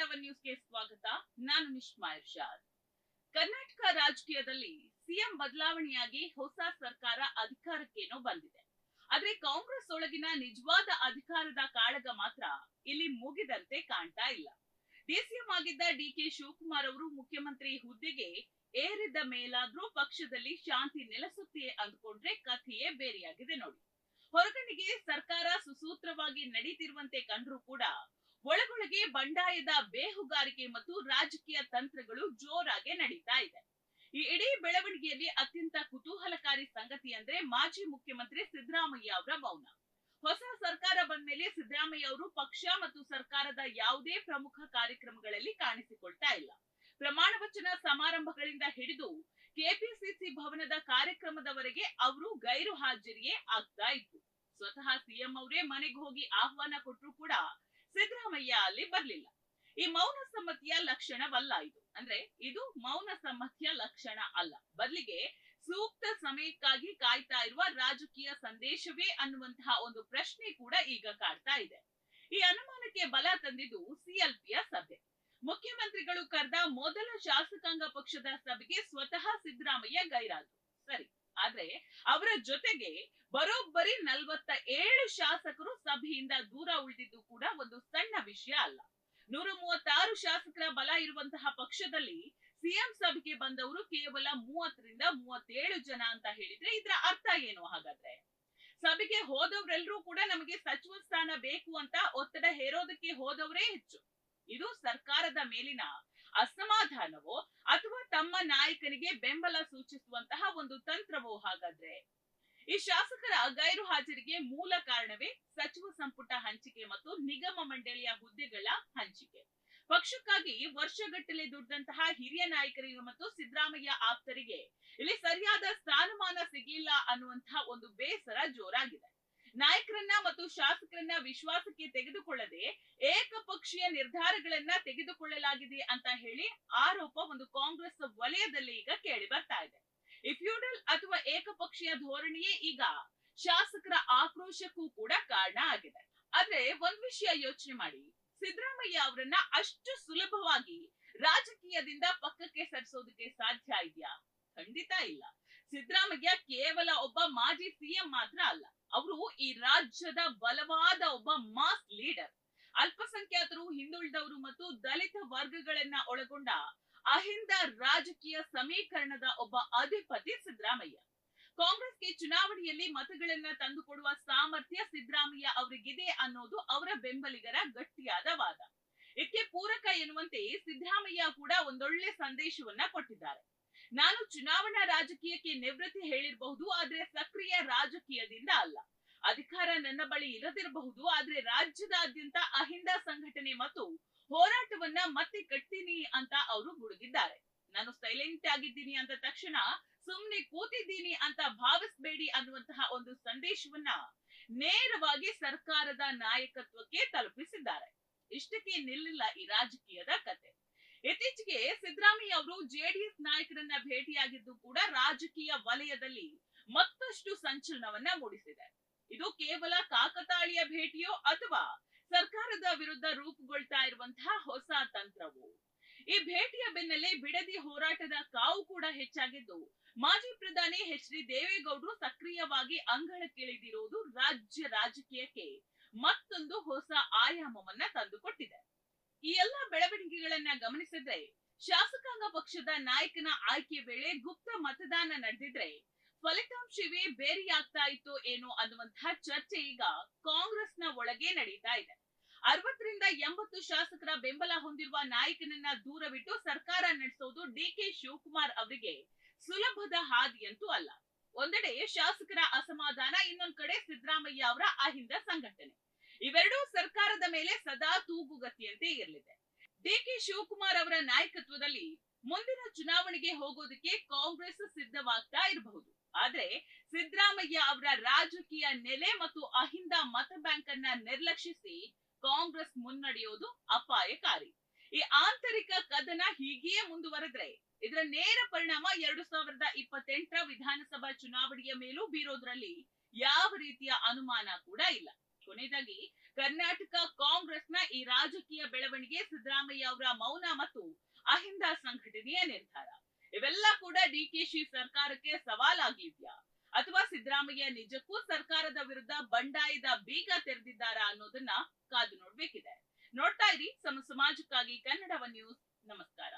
ಕನ್ನಡ ನ್ಯೂಸ್ಗೆ ಸ್ವಾಗತ. ನಾನು ನಿಶ್ಮಾ ಇರ್ಷಾದ್. ಕರ್ನಾಟಕ ರಾಜಕೀಯದಲ್ಲಿ ಸಿಎಂ ಬದಲಾವಣೆಯಾಗಿ ಹೊಸ ಸರ್ಕಾರ ಅಧಿಕಾರಕ್ಕೇನೋ ಬಂದಿದೆ. ಆದ್ರೆ ಕಾಂಗ್ರೆಸ್ ಒಳಗಿನ ನಿಜವಾದ ಅಧಿಕಾರದ ಕಾಳಗ ಮಾತ್ರ ಇಲ್ಲಿ ಮುಗಿದಂತೆ ಕಾಣ್ತಾ ಇಲ್ಲ. ಡಿಸಿಎಂ ಆಗಿದ್ದ ಡಿಕೆ ಶಿವಕುಮಾರ್ ಅವರು ಮುಖ್ಯಮಂತ್ರಿ ಹುದ್ದೆಗೆ ಏರಿದ್ದ ಮೇಲಾದ್ರೂ ಪಕ್ಷದಲ್ಲಿ ಶಾಂತಿ ನೆಲೆಸುತ್ತೆ ಅಂದ್ಕೊಂಡ್ರೆ ಕಥೆಯೇ ಬೇರೆಯಾಗಿದೆ ನೋಡಿ. ಹೊರಗಡೆಗೆ ಸರ್ಕಾರ ಸುಸೂತ್ರವಾಗಿ ನಡೀತಿರುವಂತೆ ಕಂಡ್ರೂ ಕೂಡ ಒಳಗೊಳಗೆ ಬಂಡಾಯದ ಬೇಹುಗಾರಿಕೆ ಮತ್ತು ರಾಜಕೀಯ ತಂತ್ರಗಳು ಜೋರಾಗಿ ನಡೀತಾ ಇದೆ. ಈ ಇಡೀ ಬೆಳವಣಿಗೆಯಲ್ಲಿ ಅತ್ಯಂತ ಕುತೂಹಲಕಾರಿ ಸಂಗತಿ ಅಂದ್ರೆ ಮಾಜಿ ಮುಖ್ಯಮಂತ್ರಿ ಸಿದ್ದರಾಮಯ್ಯ ಅವರ ಮೌನ. ಹೊಸ ಸರ್ಕಾರ ಬಂದ ಮೇಲೆ ಸಿದ್ದರಾಮಯ್ಯ ಅವರು ಪಕ್ಷ ಮತ್ತು ಸರ್ಕಾರದ ಯಾವುದೇ ಪ್ರಮುಖ ಕಾರ್ಯಕ್ರಮಗಳಲ್ಲಿ ಕಾಣಿಸಿಕೊಳ್ತಾ ಇಲ್ಲ. ಪ್ರಮಾಣ ವಚನ ಸಮಾರಂಭಗಳಿಂದ ಹಿಡಿದು ಕೆಪಿಸಿಸಿ ಭವನದ ಕಾರ್ಯಕ್ರಮದವರೆಗೆ ಅವರು ಗೈರು ಹಾಜರಿಯೇ ಆಗ್ತಾ ಇತ್ತು. ಸ್ವತಃ ಸಿಎಂ ಅವರೇ ಮನೆಗೆ ಹೋಗಿ ಆಹ್ವಾನ ಕೊಟ್ಟರು ಕೂಡ ಸಿದ್ದರಾಮಯ್ಯ ಅಲ್ಲಿ ಬರ್ಲಿಲ್ಲ. ಈ ಮೌನ ಸಮ್ಮತಿಯ ಲಕ್ಷಣವಲ್ಲ ಇದು. ಅಂದ್ರೆ ಇದು ಮೌನ ಸಮ್ಮತಿಯ ಲಕ್ಷಣ ಅಲ್ಲ, ಬದಲಿಗೆ ಸೂಕ್ತ ಸಮಯಕ್ಕಾಗಿ ಕಾಯ್ತಾ ಇರುವ ರಾಜಕೀಯ ಸಂದೇಶವೇ ಅನ್ನುವಂತಹ ಒಂದು ಪ್ರಶ್ನೆ ಕೂಡ ಈಗ ಕಾಡ್ತಾ ಇದೆ. ಈ ಅನುಮಾನಕ್ಕೆ ಬಲ ತಂದಿದ್ದು ಸಿಎಲ್ಪಿಯ ಸಭೆ. ಮುಖ್ಯಮಂತ್ರಿಗಳು ಕರೆದ ಮೊದಲ ಶಾಸಕಾಂಗ ಪಕ್ಷದ ಸಭೆಗೆ ಸ್ವತಃ ಸಿದ್ದರಾಮಯ್ಯ ಗೈರಾದ್ರು, ಸರಿ. ಆದ್ರೆ ಅವರ ಜೊತೆಗೆ ಬರೋಬ್ಬರಿ 47 ಶಾಸಕರು ಸಭೆಯಿಂದ ದೂರ ಉಳಿದಿದ್ದು ಕೂಡ ಒಂದು ಸಣ್ಣ ವಿಷಯ ಅಲ್ಲ. 136 ಶಾಸಕರ ಬಲ ಇರುವಂತಹ ಪಕ್ಷದಲ್ಲಿ ಸಿಎಂ ಸಭೆಗೆ ಬಂದವರು ಕೇವಲ 30 ರಿಂದ 37 ಜನ ಅಂತ ಹೇಳಿದ್ರೆ ಇದರ ಅರ್ಥ ಏನು ಹಾಗಾದ್ರೆ? ಸಭೆಗೆ ಹೋದವರೆಲ್ಲರೂ ಕೂಡ ನಮಗೆ ಸಚಿವ ಸ್ಥಾನ ಬೇಕು ಅಂತ ಒತ್ತಡ ಹೇರೋದಕ್ಕೆ ಹೋದವರೇ ಹೆಚ್ಚು. ಇದು ಸರ್ಕಾರದ ಮೇಲಿನ ಅಸಮಾಧಾನವೋ ಅಥವಾ ತಮ್ಮ ನಾಯಕನಿಗೆ ಬೆಂಬಲ ಸೂಚಿಸುವಂತಹ ಒಂದು ತಂತ್ರವೋ ಹಾಗಾದ್ರೆ? ಈ ಶಾಸಕರ ಗೈರು ಹಾಜರಿಗೆ ಮೂಲ ಕಾರಣವೇ ಸಚಿವ ಸಂಪುಟ ಹಂಚಿಕೆ ಮತ್ತು ನಿಗಮ ಮಂಡಳಿಯ ಹುದ್ದೆಗಳ ಹಂಚಿಕೆ. ಪಕ್ಷಕ್ಕಾಗಿ ವರ್ಷಗಟ್ಟಲೆ ದುಡಿದಂತಹ ಹಿರಿಯ ನಾಯಕರಿಗೆ ಮತ್ತು ಸಿದ್ದರಾಮಯ್ಯ ಆಪ್ತರಿಗೆ ಇಲ್ಲಿ ಸರಿಯಾದ ಸ್ಥಾನಮಾನ ಸಿಗಿಲ್ಲ ಅನ್ನುವಂತಹ ಒಂದು ಬೇಸರ ಜೋರಾಗಿದೆ. ನಾಯಕರನ್ನ ಮತ್ತು ಶಾಸಕರನ್ನ ವಿಶ್ವಾಸಕ್ಕೆ ತೆಗೆದುಕೊಳ್ಳದೆ ಏಕಪಕ್ಷೀಯ ನಿರ್ಧಾರಗಳನ್ನ ತೆಗೆದುಕೊಳ್ಳಲಾಗಿದೆ ಅಂತ ಹೇಳಿ ಆರೋಪ ಒಂದು ಕಾಂಗ್ರೆಸ್ ವಲಯದಲ್ಲಿ ಈಗ ಕೇಳಿ ಬರ್ತಾ ಇದೆ. ಈ ಫ್ಯೂಡಲ್ ಅಥವಾ ಏಕಪಕ್ಷೀಯ ಧೋರಣೆಯೇ ಈಗ ಶಾಸಕರ ಆಕ್ರೋಶಕ್ಕೂ ಕೂಡ ಕಾರಣ ಆಗಿದೆ. ಆದ್ರೆ ಒಂದ್ ವಿಷಯ ಯೋಚನೆ ಮಾಡಿ, ಸಿದ್ದರಾಮಯ್ಯ ಅವರನ್ನ ಅಷ್ಟು ಸುಲಭವಾಗಿ ರಾಜಕೀಯದಿಂದ ಪಕ್ಕಕ್ಕೆ ಸರಿಸೋದಕ್ಕೆ ಸಾಧ್ಯ ಇದೆಯಾ? ಖಂಡಿತ ಇಲ್ಲ. ಸಿದ್ದರಾಮಯ್ಯ ಕೇವಲ ಒಬ್ಬ ಮಾಜಿ ಸಿಎಂ ಮಾತ್ರ ಅಲ್ಲ, ಅವರು ಈ ರಾಜ್ಯದ ಬಲವಾದ ಒಬ್ಬ ಮಾಸ್ ಲೀಡರ್. ಅಲ್ಪಸಂಖ್ಯಾತರು, ಹಿಂದುಳಿದವರು ಮತ್ತು ದಲಿತ ವರ್ಗಗಳನ್ನ ಒಳಗೊಂಡ ಅಹಿಂದ ರಾಜಕೀಯ ಸಮೀಕರಣದ ಒಬ್ಬ ಅಧಿಪತಿ ಸಿದ್ದರಾಮಯ್ಯ. ಕಾಂಗ್ರೆಸ್ಗೆ ಚುನಾವಣೆಯಲ್ಲಿ ಮತಗಳನ್ನ ತಂದುಕೊಡುವ ಸಾಮರ್ಥ್ಯ ಸಿದ್ದರಾಮಯ್ಯ ಅವರಿಗಿದೆ ಅನ್ನೋದು ಅವರ ಬೆಂಬಲಿಗರ ಗಟ್ಟಿಯಾದ ವಾದ. ಇದಕ್ಕೆ ಪೂರಕ ಎನ್ನುವಂತೆ ಸಿದ್ದರಾಮಯ್ಯ ಕೂಡ ಒಂದೊಳ್ಳೆ ಸಂದೇಶವನ್ನ ಕೊಟ್ಟಿದ್ದಾರೆ. ನಾನು ಚುನಾವಣಾ ರಾಜಕೀಯಕ್ಕೆ ನಿವೃತ್ತಿ ಹೇಳಿರಬಹುದು, ಆದ್ರೆ ಸಕ್ರಿಯ ರಾಜಕೀಯದಿಂದ ಅಲ್ಲ. ಅಧಿಕಾರ ನನ್ನ ಬಳಿ ಇರದಿರಬಹುದು, ಆದ್ರೆ ರಾಜ್ಯದಾದ್ಯಂತ ಅಹಿಂದ ಸಂಘಟನೆ ಮತ್ತು ಹೋರಾಟವನ್ನ ಮತ್ತೆ ಕಟ್ತೀನಿ ಅಂತ ಅವರು ಗುಡುಗಿದ್ದಾರೆ. ನಾನು ಸೈಲೆಂಟ್ ಆಗಿದ್ದೀನಿ ಅಂತ ತಕ್ಷಣ ಸುಮ್ನೆ ಕೂತಿದ್ದೀನಿ ಅಂತ ಭಾವಿಸಬೇಡಿ ಅನ್ನುವಂತಹ ಒಂದು ಸಂದೇಶವನ್ನ ನೇರವಾಗಿ ಸರ್ಕಾರದ ನಾಯಕತ್ವಕ್ಕೆ ತಲುಪಿಸಿದ್ದಾರೆ. ಇಷ್ಟಕ್ಕೆ ನಿಲ್ಲಿಲ್ಲ ಈ ರಾಜಕೀಯದ ಕತೆ. ಇತ್ತೀಚೆಗೆ ಸಿದ್ದರಾಮಯ್ಯ ಅವರು ಜೆಡಿಎಸ್ ನಾಯಕರನ್ನ ಭೇಟಿಯಾಗಿದ್ದು ಕೂಡ ರಾಜಕೀಯ ವಲಯದಲ್ಲಿ ಮತ್ತಷ್ಟು ಸಂಚಲನವನ್ನ ಮೂಡಿಸಿದೆ. ಇದು ಕೇವಲ ಕಾಕತಾಳೀಯ ಭೇಟಿಯೋ ಅಥವಾ ಸರ್ಕಾರದ ವಿರುದ್ಧ ರೂಪುಗೊಳ್ತಾ ಇರುವಂತಹ ಹೊಸ ತಂತ್ರವೋ? ಈ ಭೇಟಿಯ ಬೆನ್ನಲ್ಲೇ ಬಿಡದಿ ಹೋರಾಟದ ಕಾವು ಕೂಡ ಹೆಚ್ಚಾಗಿದ್ದು, ಮಾಜಿ ಪ್ರಧಾನಿ ಎಚ್ ಡಿ ದೇವೇಗೌಡರು ಸಕ್ರಿಯವಾಗಿ ಅಂಗಳಕ್ಕಿಳಿದಿರುವುದು ರಾಜ್ಯ ರಾಜಕೀಯಕ್ಕೆ ಮತ್ತೊಂದು ಹೊಸ ಆಯಾಮವನ್ನ ತಂದುಕೊಟ್ಟಿದೆ. ಈ ಎಲ್ಲಾ ಬೆಳವಣಿಗೆಗಳನ್ನ ಗಮನಿಸಿದ್ರೆ ಶಾಸಕಾಂಗ ಪಕ್ಷದ ನಾಯಕನ ಆಯ್ಕೆ ವೇಳೆ ಗುಪ್ತ ಮತದಾನ ನಡೆದಿದ್ರೆ ಫಲಿತಾಂಶವೇ ಬೇರೆಯಾಗ್ತಾ ಇತ್ತು ಏನೋ ಅನ್ನುವಂತಹ ಚರ್ಚೆ ಈಗ ಕಾಂಗ್ರೆಸ್ನ ಒಳಗೆ ನಡೀತಾ ಇದೆ. 60 ರಿಂದ 80 ಶಾಸಕರ ಬೆಂಬಲ ಹೊಂದಿರುವ ನಾಯಕನನ್ನ ದೂರವಿಟ್ಟು ಸರ್ಕಾರ ನಡೆಸೋದು ಡಿಕೆ ಶಿವಕುಮಾರ್ ಅವರಿಗೆ ಸುಲಭದ ಹಾದಿಯಂತೂ ಅಲ್ಲ. ಒಂದೆಡೆ ಶಾಸಕರ ಅಸಮಾಧಾನ, ಇನ್ನೊಂದ್ ಕಡೆ ಸಿದ್ದರಾಮಯ್ಯ ಅವರ ಅಹಿಂದ ಸಂಘಟನೆ. ಇವೆರಡೂ ಸರ್ಕಾರದ ಮೇಲೆ ಸದಾ ತೂಗುಗತಿಯಂತೆ ಇರಲಿದೆ. ಡಿಕೆ ಶಿವಕುಮಾರ್ ಅವರ ನಾಯಕತ್ವದಲ್ಲಿ ಮುಂದಿನ ಚುನಾವಣೆಗೆ ಹೋಗೋದಕ್ಕೆ ಕಾಂಗ್ರೆಸ್ ಸಿದ್ಧವಾಗ್ತಾ ಇರಬಹುದು. ಆದ್ರೆ ಸಿದ್ದರಾಮಯ್ಯ ಅವರ ರಾಜಕೀಯ ನೆಲೆ ಮತ್ತು ಅಹಿಂದ ಮತ ಬ್ಯಾಂಕ್ ಅನ್ನ ನಿರ್ಲಕ್ಷಿಸಿ ಕಾಂಗ್ರೆಸ್ ಮುನ್ನಡೆಯೋದು ಅಪಾಯಕಾರಿ. ಈ ಆಂತರಿಕ ಕದನ ಹೀಗೆಯೇ ಮುಂದುವರೆದ್ರೆ ಇದರ ನೇರ ಪರಿಣಾಮ 2028ರ ವಿಧಾನಸಭಾ ಚುನಾವಣೆಯ ಮೇಲೂ ಬೀರೋದ್ರಲ್ಲಿ ಯಾವ ರೀತಿಯ ಅನುಮಾನ ಕೂಡ ಇಲ್ಲ. ಕೊನೆಯದಾಗಿ ಕರ್ನಾಟಕ ಕಾಂಗ್ರೆಸ್ನ ಈ ರಾಜಕೀಯ ಬೆಳವಣಿಗೆ ಸಿದ್ದರಾಮಯ್ಯ ಸಿದ್ದರಾಮಯ್ಯ ಅವರ ಮೌನ ಮತ್ತು ಅಹಿಂದ ಸಂಘಟನೆಯ ನಿರ್ಧಾರ ಇವೆಲ್ಲ ಕೂಡ ಡಿಕೆಶಿ ಸರ್ಕಾರಕ್ಕೆ ಸವಾಲಾಗಿದ್ಯಾ ಅಥವಾ ಸಿದ್ದರಾಮಯ್ಯ ನಿಜಕ್ಕೂ ಸರ್ಕಾರದ ವಿರುದ್ಧ ಬಂಡಾಯದ ಬೀಗ ತೆರೆದಿದ್ದಾರಾ ಅನ್ನೋದನ್ನ ಕಾದು ನೋಡ್ಬೇಕಿದೆ. ನೋಡ್ತಾ ಇರಿ ಸಮಾಜಕ್ಕಾಗಿ ಕನ್ನಡವ ನ್ಯೂಸ್. ನಮಸ್ಕಾರ.